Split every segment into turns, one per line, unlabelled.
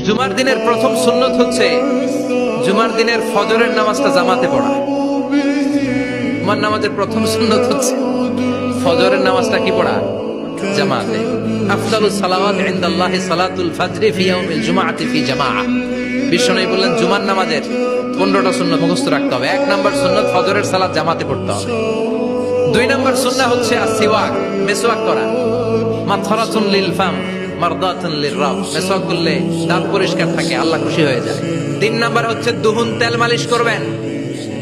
জুমার দিনের প্রথম সুন্নত হচ্ছে জুমার দিনের ফজরের নামাজটা জামাতে পড়া। জুমার নামাজের প্রথম সুন্নত হচ্ছে ফজরের নামাজটা কি পড়া? জামাতে। আফদালুস সালাওয়াত ইনদাল্লাহি সালাতুল ফজরি ফি ইয়াউমিল জুমআতি ফি জামাআহ। বিশ্বনবী বললেন জুমার নামাজের 15টা সুন্নত মুখস্থ রাখতে হবে। 1 নাম্বার সুন্নত ফজরের সালাত জামাতে পড়তে হবে। 2 নাম্বার সুন্নাহ হচ্ছে আসওয়াক, মিসওয়াক করা। মাতহারাতুন লিল ফাম মারদাতুন লিররাব, মিসওয়াক করলে দাঁত পরিষ্কার থাকে, আল্লাহ খুশি হয়ে যায়। 3 নাম্বার হচ্ছে দুহুন, তেল মালিশ করবেন।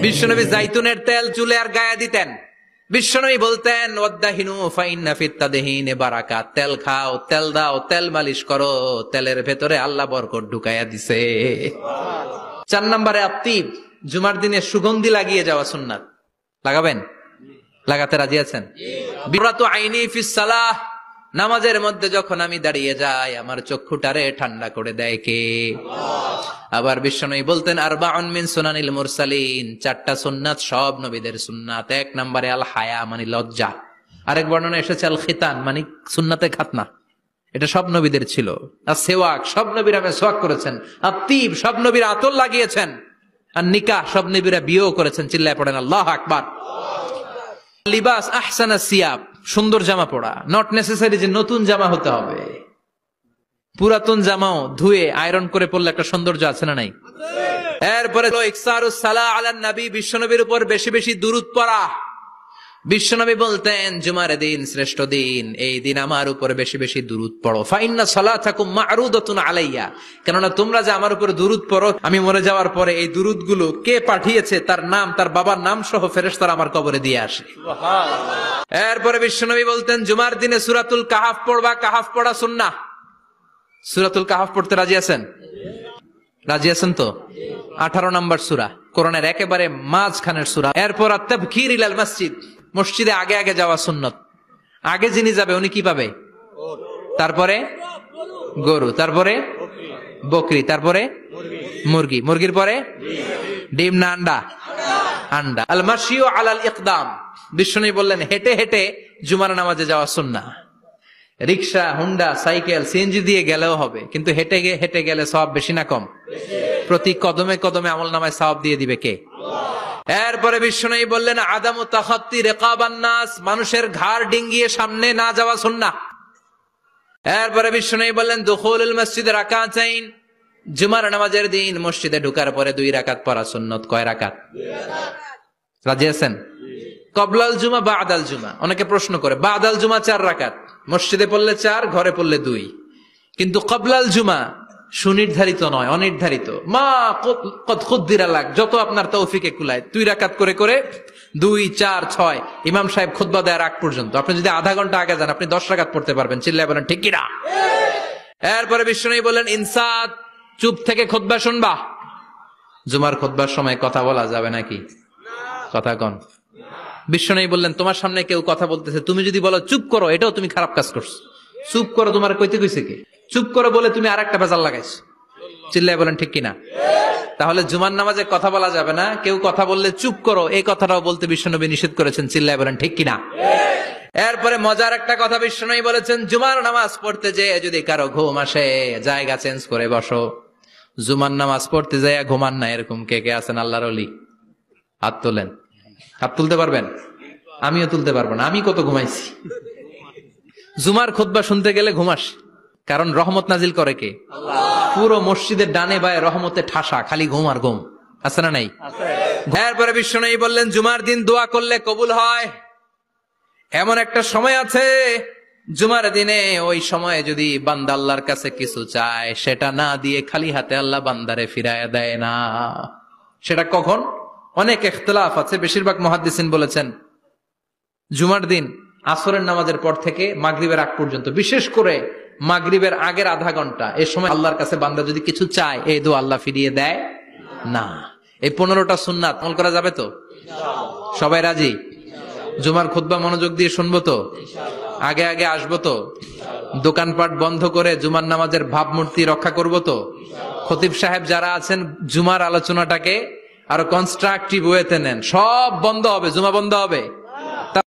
বিশ্বনবী জাইতুনের তেল চুলে আর গায়ে দিতেন। বিশ্বনবী বলতেন ওয়াদাহিনু ফাইন্না ফিত তাদহিনে বারাকাত, তেল খাও, তেল দাও, তেল মালিশ করো, তেলের ভেতরে আল্লাহ বরকত ঢুকাইয়া দিছে। 4 নম্বরে আত্তিব, জুমার দিনে সুগন্ধি লাগিয়ে যাওয়া সুন্নাত। লাগাবেন? লাগাতে রাজি আছেন? বিরাতু আইনি ফিস সালাহ, নামাজের মধ্যে যখন আমি দাঁড়িয়ে যাই আমার চক্ষুটারে ঠান্ডা করে দেয় কে? আবার বিশ্বনবী বলতেন আরবাউন মিন সুনানিল মুরসালিন, 4টা সুন্নাত সব নবীদের সুন্নাত। 1 নম্বরে আল হায়া মানে লজ্জা। আরেক বর্ণনা এসেছে আল খিতান মানে সুন্নাতে খাতনা, এটা সব নবীদের ছিল। আর সেওয়াক, সব নবীরা মেসওয়াক করেছেন। আর তিব, সব নবীরা আতর লাগিয়েছেন। আর নিকাহ, সব নবীরা বিয়েও করেছেন। চিল্লায় পড়েন আল্লাহু আকবার। লিবাস আহসানা সিয়াব, সুন্দর জামা পড়া। নট নেসেসারি যে নতুন জামা হতে হবে, পুরাতন জামাও ধুয়ে আয়রন করে পড়লে একটা সৌন্দর্য আছে না নাই? এরপরে ইকসারুস সালাহ আলান নবী, বিশ্বনবীর উপর বেশি বেশি দুরূদ পড়া। বিশ্বনবী বলতেন জুমার দিন শ্রেষ্ঠ দিন, এই দিন আমার উপর বেশি বেশি দুরূদ পড়ো। ফাইন্না সালাতাকুম মা'রুদাতুন আলাইয়া, কেননা তোমরা যে আমার উপর দুরূদ পড়ো, আমি মরে যাওয়ার পরে এই দুরূদগুলো কে পাঠিয়েছে তার নাম, তার বাবার নাম সহ ফেরেশতারা আমার কবরে দিয়ে আসে। সুবহানাল্লাহ। এরপরে বিশ্বনবী বলতেন জুমার দিনে সূরাতুল কাহাফ পড়বা। কাহাফ পড়া সুন্নাহ। সূরাতুল কাহাফ পড়তে রাজি আছেন? রাজি আছেন তো? 18 নম্বর সূরা, কোরআনের একেবারে মাঝখানের সূরা। এরপর আত-তাবকির ইলাল মসজিদ, মসজিদে আগে আগে যাওয়া সুন্নত। আগে যিনি যাবে উনি কি পাবে? তারপরে গরু, তারপরে বকরি, তারপরে মুরগি, মুরগির পরে ডিম না আন্ডা? আন্ডা। আল মাশিউ আলাল ইকদাম, বিশ্বনবী বললেন হেঁটে হেঁটে জুমার নামাজে যাওয়া সুন্নাহ। রিকশা, হুন্ডা, সাইকেল, সিএনজি দিয়ে গেলেও হবে, কিন্তু হেঁটে হেঁটে গেলে সওয়াব বেশি না কম? প্রতি কদমে কদমে আমলনামায় সওয়াব দিয়ে দিবে কে? এরপরে বিশ্বনবী বললেন আদামু তাখাত্তি রিকাবান নাস, মানুষের ঘাড় ডিঙ্গিয়ে সামনে না যাওয়া সুন্নাহ। এরপরে বিশ্বনবী বললেন দুখুলুল মসজিদে রাকাতাইন, জুমার নামাজের দিন মসজিদে ঢোকার পরে 2 রাকাত পড়া সুন্নত। কয় রাকাত? 2 রাকাত। রাজি আছেন? কবলাল জুমা বাদাল জুমা, অনেকে প্রশ্ন করে বাদাল জুমা 4 রাকাত, মসজিদে পড়লে 4, ঘরে পড়লে 2, কিন্তু কবলাল জুমা সুনির্ধারিত নয়, অনির্ধারিত। মা কদ খুদ্দিরা লাগ, যত আপনার তৌফিকে কুলায় 2 রাকাত করে করে 2, 4, 6 ইমাম সাহেব খুতবা দেওয়ার আগ পর্যন্ত। আপনি যদি আধা ঘন্টা আগে যান আপনি 10 রাকাত পড়তে পারবেন। চিল্লায় বলেন ঠিক কিনা? এরপরে বিশ্বনবী বললেন ইনসাত, চুপ থেকে খুতবা শুনবা। জুমার খুতবার সময় কথা বলা যাবে নাকি? কথা কন। বিশ্বনবী বললেন তোমার সামনে কেউ কথা বলতেছে, তুমি যদি বলো চুপ করো, এটাও তুমি খারাপ কাজ করছো। চুপ করো তোমার কইতে কইছে কে? চুপ করো বলে তুমি আরেকটা ভেজাল লাগাইছো। চিল্লায় বলেন ঠিক কিনা? তাহলে জুমার নামাজে কথা বলা যাবে না। কেউ কথা বললে চুপ করো, এই কথাটাও বলতে বিশ্বনবী নিষেধ করেছেন। চিল্লায় বলেন ঠিক কিনা? এরপরে মজার একটা কথা বিশ্বনবী বলেছেন, জুমার নামাজ পড়তে যেয়ে যদি কারো ঘুম আসে জায়গা চেঞ্জ করে বসো। জুমার নামাজ পড়তে যেয়ে ঘুমান না, এরকম কে কে আছেন আল্লাহর ওলি? হাত তোলেন। হাত তুলতে পারবেন? আমিও তুলতে পারবো না, আমি কত ঘুমাইছি। জুমার খুতবা শুনতে গেলে ঘুমাস, কারণ রহমত নাজিল করে কে? আল্লাহ। পুরো মসজিদের ডানে বায়ে রহমতে ঠাসা, খালি ঘুম আর ঘুম। আছে না নাই? এরপরে বিশ্বনবী বললেন জুমার দিন দোয়া করলে কবুল হয়। এমন একটা সময় আছে জুমার দিনে, ওই সময়ে যদি বান্দা আল্লাহর কাছে কিছু চায়, সেটা না দিয়ে খালি হাতে আল্লাহ বান্দারে ফিরায়া দেয় না। সেটা কখন? অনেক ইখতিলাফ আছে, বেশিরভাগ মুহাদ্দিসিন বলেছেন জুমার দিন আসরের নামাজের পর থেকে মাগরিবের আগ পর্যন্ত, বিশেষ করে মাগরিবের আগের আধা ঘন্টা, এই সময় আল্লাহর কাছে বান্দা যদি কিছু চায় এই দোয়া আল্লাহ ফিরিয়ে দেয় না। এই 15টা সুন্নাত আমল করা যাবে তো? সবাই রাজি? জুমার খুতবা মনোযোগ দিয়ে শুনবো তো? আগে আগে আসবো তো? দোকানপাট বন্ধ করে জুমার নামাজের ভাবমূর্তি রক্ষা করবো তো? খতিব সাহেব যারা আছেন জুমার আলোচনাটাকে আরো কনস্ট্রাকটিভ ওয়েতে নেন। সব বন্ধ হবে, জুমা বন্ধ হবে।